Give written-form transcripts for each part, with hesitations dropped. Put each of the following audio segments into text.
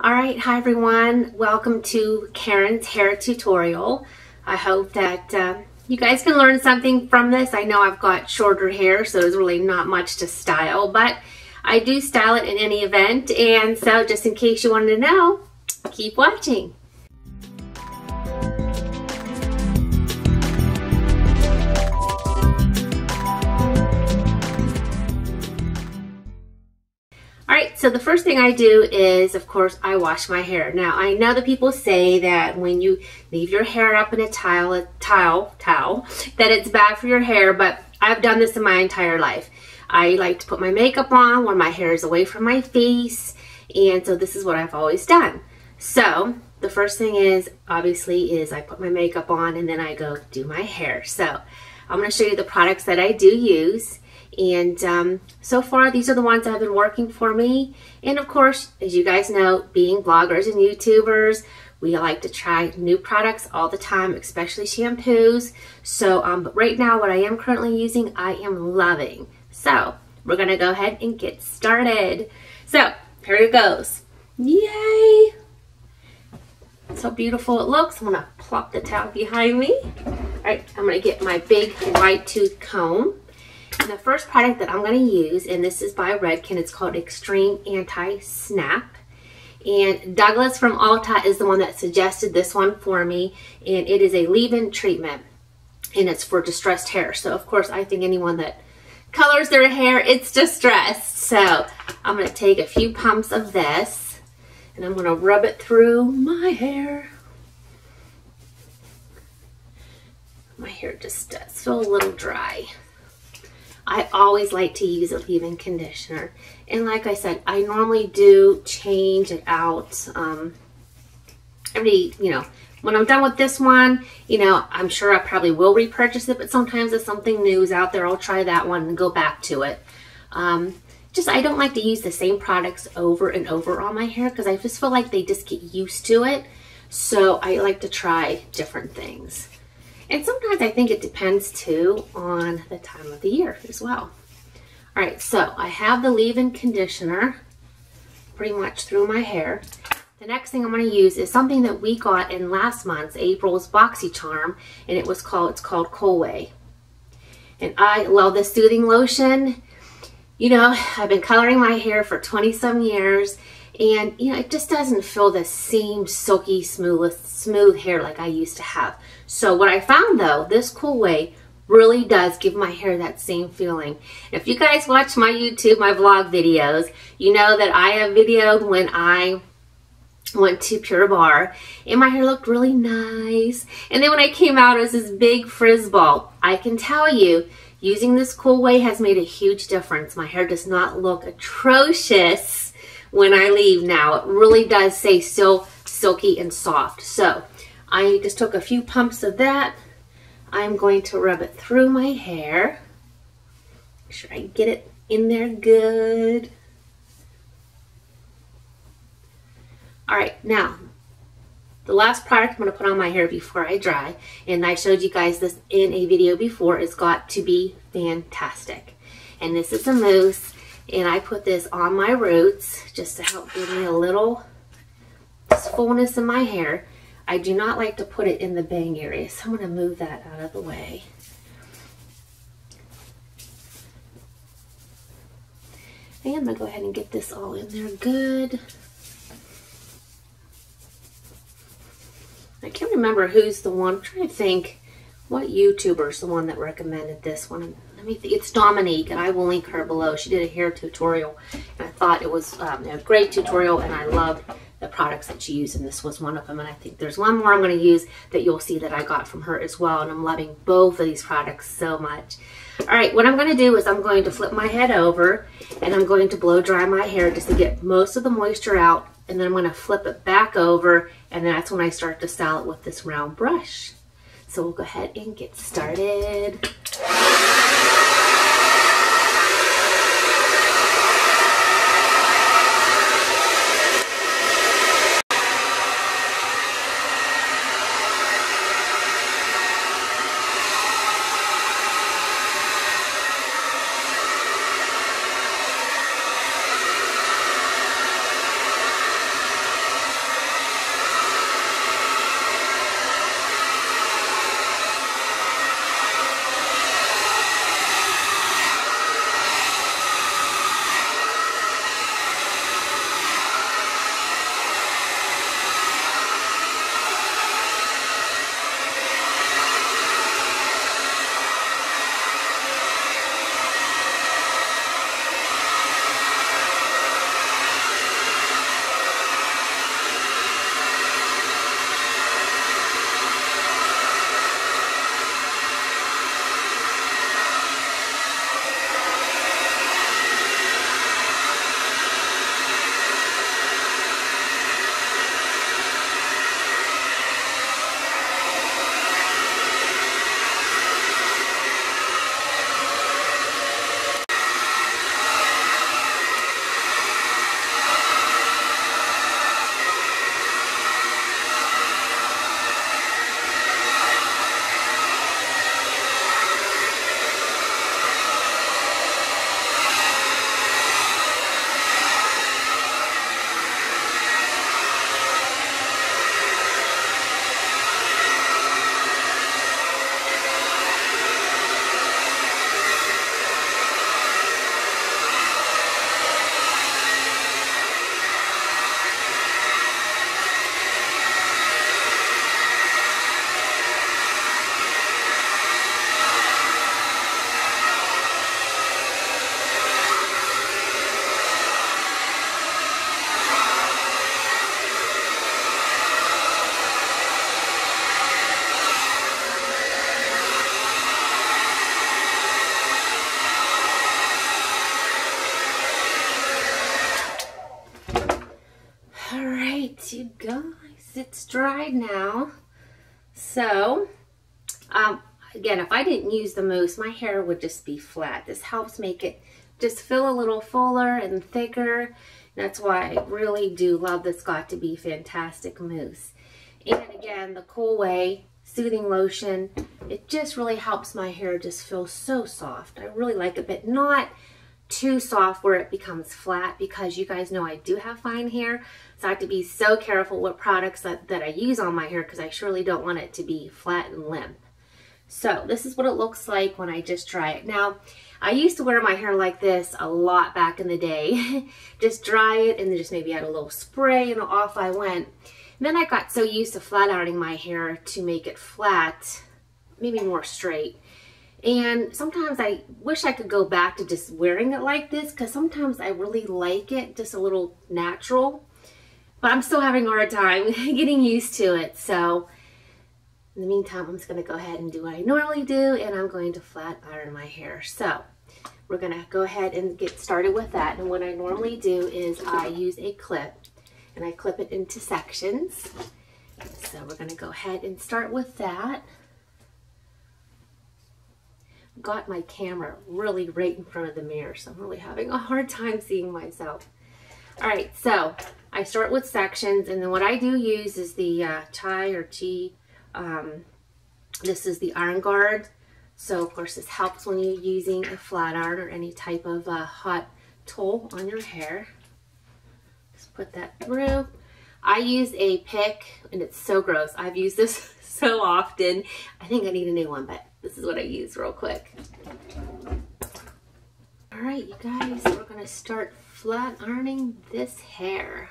Alright, hi everyone. Welcome to Karen's hair tutorial. I hope that you guys can learn something from this. I know I've got shorter hair, so there's really not much to style, but I do style it in any event, and so just in case you wanted to know, keep watching. Alright, so the first thing I do is, of course, I wash my hair. Now, I know that people say that when you leave your hair up in a towel, that it's bad for your hair, but I've done this in my entire life. I like to put my makeup on when my hair is away from my face, and so this is what I've always done. So, the first thing is, obviously, is I put my makeup on and then I go do my hair. So, I'm going to show you the products that I do use. And so far, these are the ones that have been working for me. And of course, as you guys know, being bloggers and YouTubers, we like to try new products all the time, especially shampoos. So but right now, what I am currently using, I am loving. So we're going to go ahead and get started. So here it goes. Yay! So beautiful it looks. I'm going to plop the towel behind me. All right, I'm going to get my big wide tooth comb. And the first product that I'm going to use, and this is by Redken, it's called Extreme Anti-Snap. And Douglas from Ulta is the one that suggested this one for me. And it is a leave-in treatment. And it's for distressed hair. So, of course, I think anyone that colors their hair, it's distressed. So, I'm going to take a few pumps of this. And I'm going to rub it through my hair. My hair just does feel a little dry. I always like to use a leave-in conditioner. And like I said, I normally do change it out when I'm done with this one, I'm sure I probably will repurchase it, but sometimes if something new is out there, I'll try that one and go back to it. I don't like to use the same products over and over on my hair because I just feel like they just get used to it. So I like to try different things. And sometimes I think it depends too on the time of the year as well. All right, so I have the leave-in conditioner pretty much through my hair. The next thing I'm going to use is something that we got in last month's April's BoxyCharm, and it's called Colway. And I love this soothing lotion. I've been coloring my hair for 20-some years, and it just doesn't feel the same silky, smooth hair like I used to have. So what I found though, this Colway really does give my hair that same feeling. If you guys watch my YouTube, my vlog videos, you know that I have videoed when I went to Pure Barre and my hair looked really nice. And then when I came out, it was this big frizz ball. I can tell you, using this Colway has made a huge difference. My hair does not look atrocious when I leave now. It really does stay still silky and soft. So I just took a few pumps of that. I'm going to rub it through my hair. Make sure I get it in there good. All right, now, the last product I'm going to put on my hair before I dry, and I showed you guys this in a video before, is Got to Be Fantastic. And this is a mousse, and I put this on my roots just to help give me a little fullness in my hair. I do not like to put it in the bang area, so I'm going to move that out of the way. And I'm going to go ahead and get this all in there good. I can't remember who's the one. I'm trying to think what YouTuber's the one that recommended this one. Let me think. It's Dominique, and I will link her below. She did a hair tutorial, and I thought it was a great tutorial, and I loved the products that she used, and this was one of them. And I think there's one more I'm going to use that you'll see that I got from her as well, and I'm loving both of these products so much. All right, what I'm going to do is I'm going to flip my head over, and I'm going to blow dry my hair just to get most of the moisture out, and then I'm going to flip it back over, and that's when I start to style it with this round brush. So we'll go ahead and get started. right, you guys, it's dried now. So, again, if I didn't use the mousse, my hair would just be flat. This helps make it just feel a little fuller and thicker. That's why I really do love this Got to Be Fantastic mousse. And again, the Cool Way Soothing Lotion, it just really helps my hair just feel so soft. I really like it, but not too soft where it becomes flat, because you guys know I do have fine hair, so I have to be so careful what products that I use on my hair, because I surely don't want it to be flat and limp. So this is what it looks like when I just dry it. Now, I used to wear my hair like this a lot back in the day. Just dry it and then just maybe add a little spray and off I went. And then I got so used to flat ironing my hair to make it flat, maybe more straight. And sometimes I wish I could go back to just wearing it like this, because sometimes I really like it just a little natural. But I'm still having a hard time getting used to it. So in the meantime, I'm just going to go ahead and do what I normally do, and I'm going to flat iron my hair. So we're going to go ahead and get started with that. And what I normally do is I use a clip, and I clip it into sections. So we're going to go ahead and start with that. Got my camera really right in front of the mirror, so I'm really having a hard time seeing myself. All right, so I start with sections, and then what I do use is the Chai or Chi. This is the Iron Guard. So of course this helps when you're using a flat iron or any type of hot tool on your hair. Just put that through. I use a pick, and it's so gross. I've used this so often. I think I need a new one, but this is what I use real quick. All right, you guys, we're gonna start flat ironing this hair.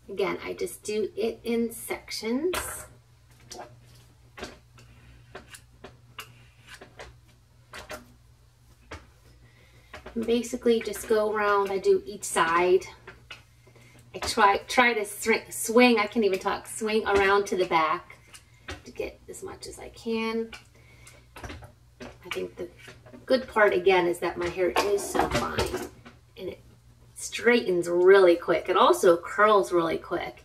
Again, I just do it in sections. And basically just go around. I do each side. I try to swing, I can't even talk, swing around to the back to get as much as I can. I think the good part again is that my hair is so fine and it straightens really quick. It also curls really quick.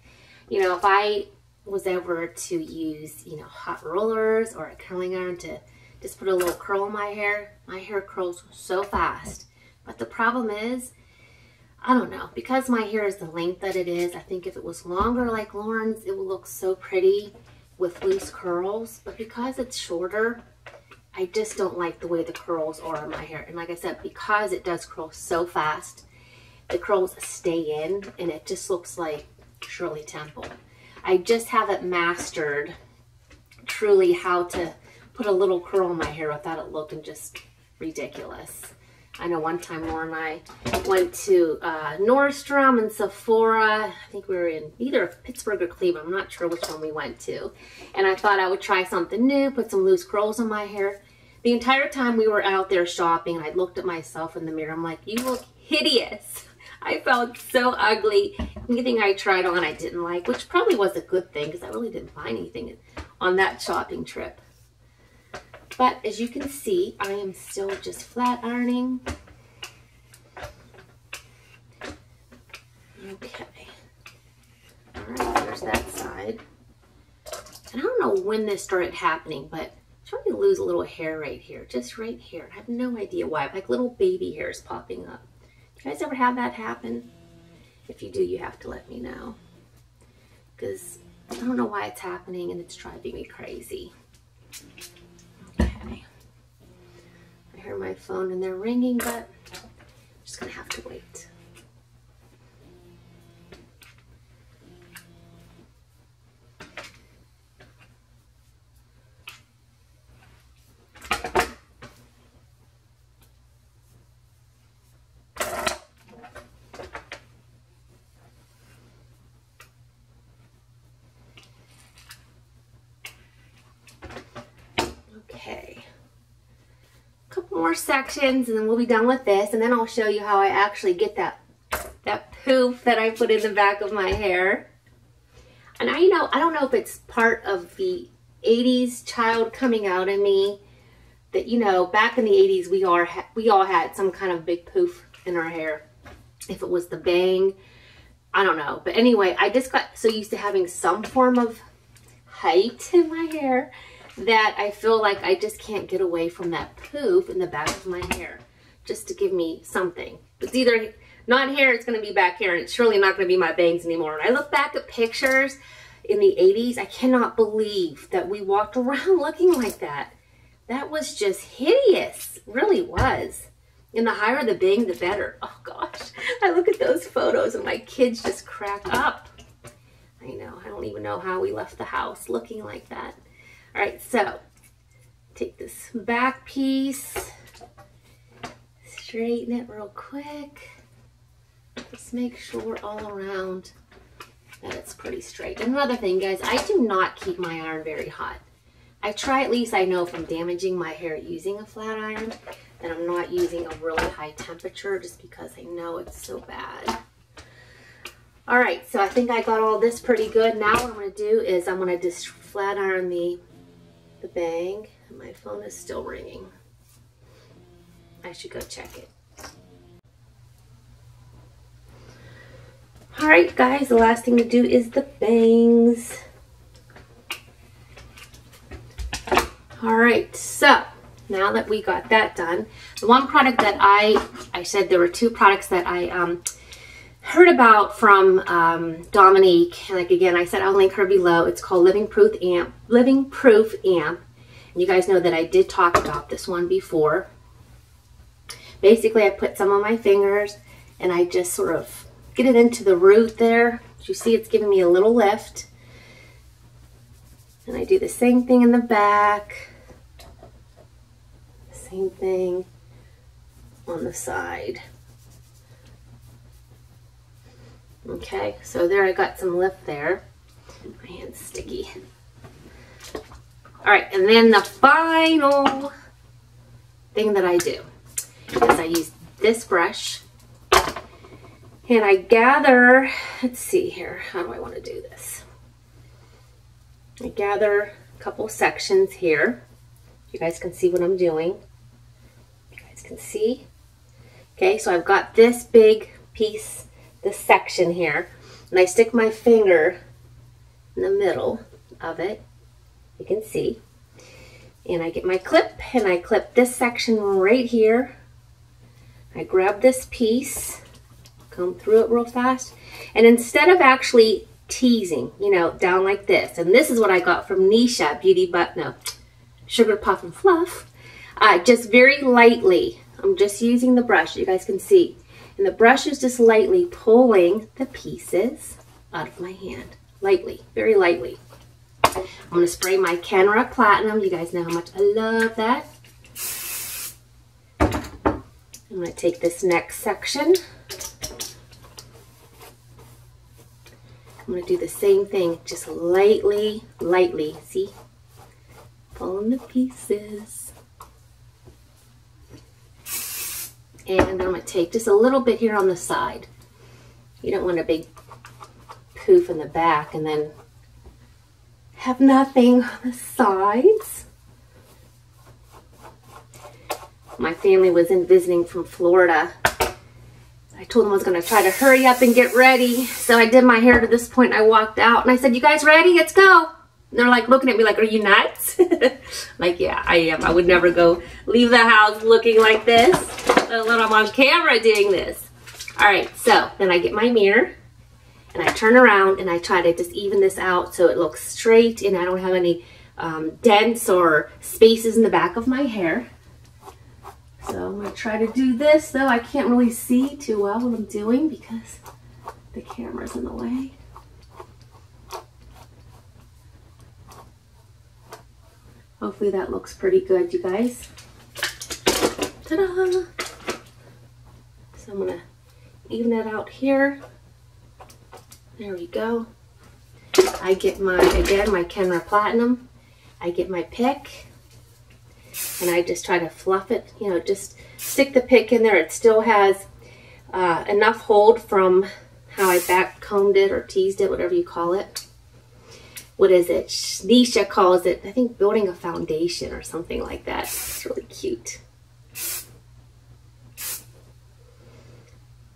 You know, if I was ever to use, you know, hot rollers or a curling iron to just put a little curl in my hair curls so fast. But the problem is, I don't know, because my hair is the length that it is, I think if it was longer like Lauren's, it would look so pretty with loose curls. But because it's shorter, I just don't like the way the curls are on my hair. And like I said, because it does curl so fast, the curls stay in and it just looks like Shirley Temple. I just haven't mastered truly how to put a little curl in my hair without it looking just ridiculous. I know one time Lauren and I went to Nordstrom and Sephora. I think we were in either Pittsburgh or Cleveland. I'm not sure which one we went to. And I thought I would try something new, put some loose curls in my hair. The entire time we were out there shopping, I looked at myself in the mirror. I'm like, you look hideous. I felt so ugly. Anything I tried on I didn't like, which probably was a good thing because I really didn't find anything on that shopping trip. But as you can see, I am still just flat ironing. Okay. All right, there's that side. And I don't know when this started happening, but I'm starting to lose a little hair right here, just right here. I have no idea why, like little baby hairs popping up. Do you guys ever have that happen? If you do, you have to let me know. Because I don't know why it's happening and it's driving me crazy. Okay. I hear my phone and they're ringing, but I'm just gonna have to wait. Okay, a couple more sections and then we'll be done with this, and then I'll show you how I actually get that poof that I put in the back of my hair. And I don't know if it's part of the 80s child coming out in me that, you know, back in the 80s we all had some kind of big poof in our hair. If it was the bang, I don't know. But anyway, I just got so used to having some form of height in my hair that I feel like I just can't get away from that poof in the back of my hair just to give me something. It's either not hair, it's going to be back hair, and it's surely not going to be my bangs anymore. When I look back at pictures in the 80s, I cannot believe that we walked around looking like that. That was just hideous. It really was. And the higher the bang, the better. Oh gosh, I look at those photos and my kids just crack up. I know, I don't even know how we left the house looking like that. All right, so take this back piece, straighten it real quick. Just make sure all around that it's pretty straight. And another thing, guys, I do not keep my iron very hot. I try, at least I know from damaging my hair using a flat iron, that I'm not using a really high temperature just because I know it's so bad. All right, so I think I got all this pretty good. Now what I'm going to do is I'm going to just flat iron the bang. My phone is still ringing. I should go check it. All right, guys, the last thing to do is the bangs. All right, so now that we got that done, the one product that I said there were two products that I heard about from Dominique. Like again, I said I'll link her below. It's called Living Proof Amp. And you guys know that I did talk about this one before. Basically, I put some on my fingers and I just sort of get it into the root there. As you see, it's giving me a little lift. And I do the same thing in the back. Same thing on the side. Okay, so there I got some lift there. My hand's sticky. All right, and then the final thing that I do is I use this brush and I gather, let's see here, how do I want to do this? I gather a couple sections here. You guys can see what I'm doing. You guys can see. Okay, so I've got this big piece, this section here, and I stick my finger in the middle of it. You can see. And I get my clip and I clip this section right here. I grab this piece, comb through it real fast, and instead of actually teasing, you know, down like this, and this is what I got from Nisha Sugar Puff and Fluff, just very lightly, I'm just using the brush, you guys can see, and the brush is just lightly pulling the pieces out of my hand, lightly, very lightly. I'm going to spray my Kenra Platinum. You guys know how much I love that. I'm going to take this next section. I'm going to do the same thing, just lightly, lightly. See? Pulling the pieces. And I'm going to take just a little bit here on the side. You don't want a big poof in the back and then have nothing on the sides. My family was in visiting from Florida. I told them I was going to try to hurry up and get ready. So I did my hair to this point. I walked out and I said, "You guys ready? Let's go." And they're like looking at me like, "Are you nuts?" Like, yeah, I am. I would never go leave the house looking like this. Let alone I'm on camera doing this. All right, so then I get my mirror. And I turn around and I try to just even this out so it looks straight and I don't have any dents or spaces in the back of my hair. So I'm going to try to do this, though I can't really see too well what I'm doing because the camera's in the way. Hopefully that looks pretty good, you guys. Ta-da! So I'm going to even it out here. There we go. I get my, again, my Kenra Platinum. I get my pick and I just try to fluff it, you know, just stick the pick in there. It still has enough hold from how I back combed it or teased it, whatever you call it. What is it? Nisha calls it, I think, building a foundation or something like that. It's really cute.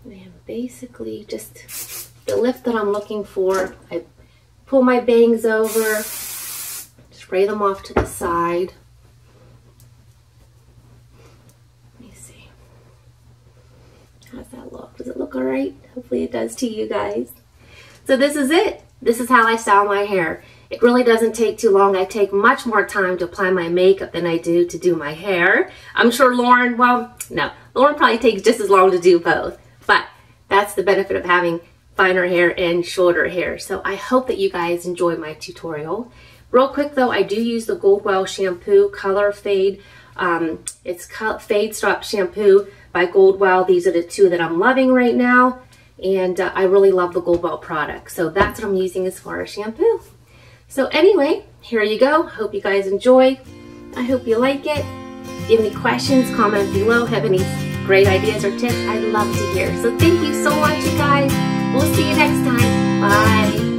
And basically just the lift that I'm looking for. I pull my bangs over, spray them off to the side. Let me see. How's that look? Does it look all right? Hopefully it does to you guys. So this is it. This is how I style my hair. It really doesn't take too long. I take much more time to apply my makeup than I do to do my hair. I'm sure Lauren, well, no, Lauren probably takes just as long to do both. But that's the benefit of having finer hair and shorter hair. So I hope that you guys enjoy my tutorial. Real quick though, I do use the Goldwell shampoo Color Fade. It's Fade Stop Shampoo by Goldwell. These are the two that I'm loving right now. And I really love the Goldwell product. So that's what I'm using as far as shampoo. So anyway, here you go. Hope you guys enjoy. I hope you like it. If you have any questions, comment below. Have any great ideas or tips, I'd love to hear. So thank you so much, you guys. We'll see you next time. Bye.